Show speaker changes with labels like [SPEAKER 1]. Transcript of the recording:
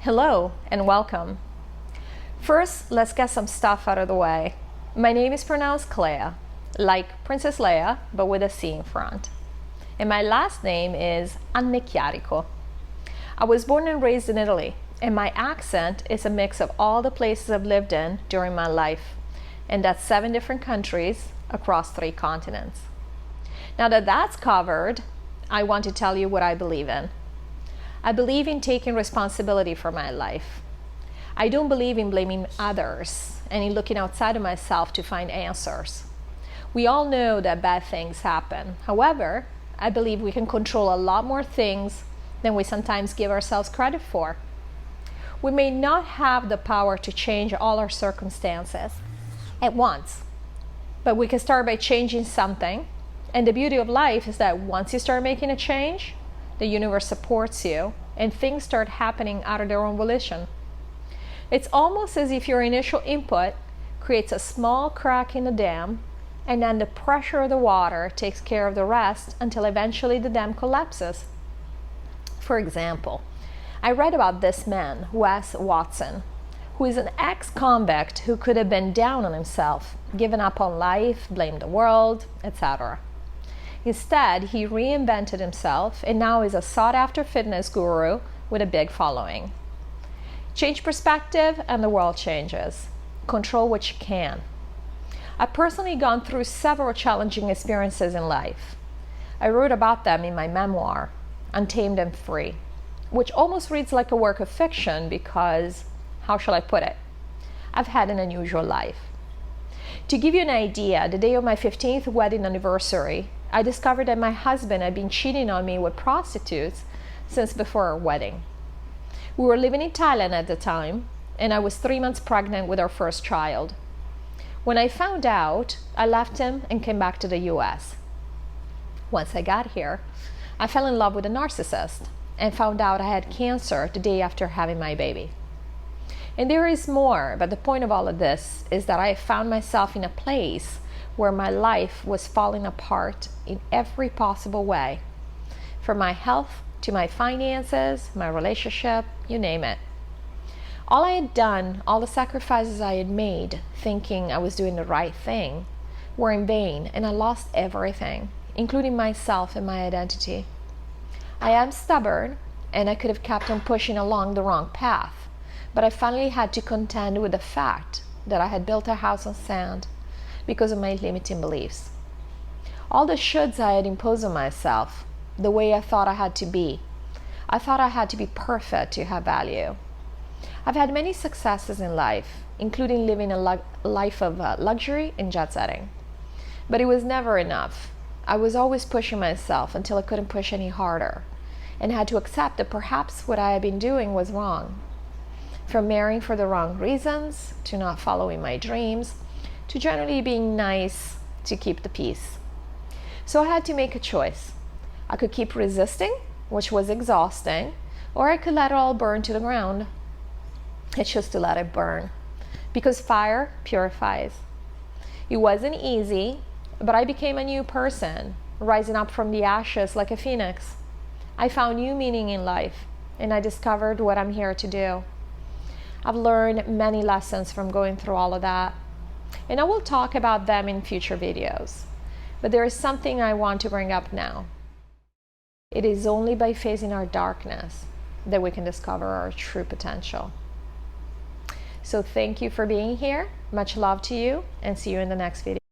[SPEAKER 1] Hello and welcome. First, let's get some stuff out of the way. My name is pronounced Clea, like Princess Leia, but with a C in front. And my last name is Annecchiarico. I was born and raised in Italy, and my accent is a mix of all the places I've lived in during my life, and that's 7 different countries across 3 continents. Now that that's covered, I want to tell you what I believe in. I believe in taking responsibility for my life. I don't believe in blaming others and in looking outside of myself to find answers. We all know that bad things happen. However, I believe we can control a lot more things than we sometimes give ourselves credit for. We may not have the power to change all our circumstances at once, but we can start by changing something. And the beauty of life is that once you start making a change, the universe supports you and things start happening out of their own volition. It's almost as if your initial input creates a small crack in the dam, and then the pressure of the water takes care of the rest until eventually the dam collapses. For example, I read about this man, Wes Watson, who is an ex-convict who could have been down on himself, given up on life, blamed the world, etc. Instead, he reinvented himself and now is a sought-after fitness guru with a big following. Change perspective and the world changes. Control what you can. I've personally gone through several challenging experiences in life. I wrote about them in my memoir, Untamed and Free, which almost reads like a work of fiction because, how shall I put it? I've had an unusual life. To give you an idea, the day of my 15th wedding anniversary, I discovered that my husband had been cheating on me with prostitutes since before our wedding. We were living in Thailand at the time, and I was 3 months pregnant with our first child. When I found out, I left him and came back to the US. Once I got here, I fell in love with a narcissist and found out I had cancer the day after having my baby. And there is more, but the point of all of this is that I found myself in a place where my life was falling apart in every possible way. From my health to my finances, my relationship, you name it. All I had done, all the sacrifices I had made, thinking I was doing the right thing, were in vain, and I lost everything, including myself and my identity. I am stubborn, and I could have kept on pushing along the wrong path, but I finally had to contend with the fact that I had built a house on sand because of my limiting beliefs. All the shoulds I had imposed on myself, the way I thought I had to be. I thought I had to be perfect to have value. I've had many successes in life, including living a life of luxury and jet setting. But it was never enough. I was always pushing myself until I couldn't push any harder, and had to accept that perhaps what I had been doing was wrong. From marrying for the wrong reasons, to not following my dreams, to generally being nice to keep the peace. So I had to make a choice. I could keep resisting, which was exhausting, or I could let it all burn to the ground. I chose to let it burn, because fire purifies. It wasn't easy, but I became a new person, rising up from the ashes like a phoenix. I found new meaning in life, and I discovered what I'm here to do. I've learned many lessons from going through all of that, and I will talk about them in future videos. But there is something I want to bring up now. It is only by facing our darkness that we can discover our true potential. So thank you for being here. Much love to you, and see you in the next video.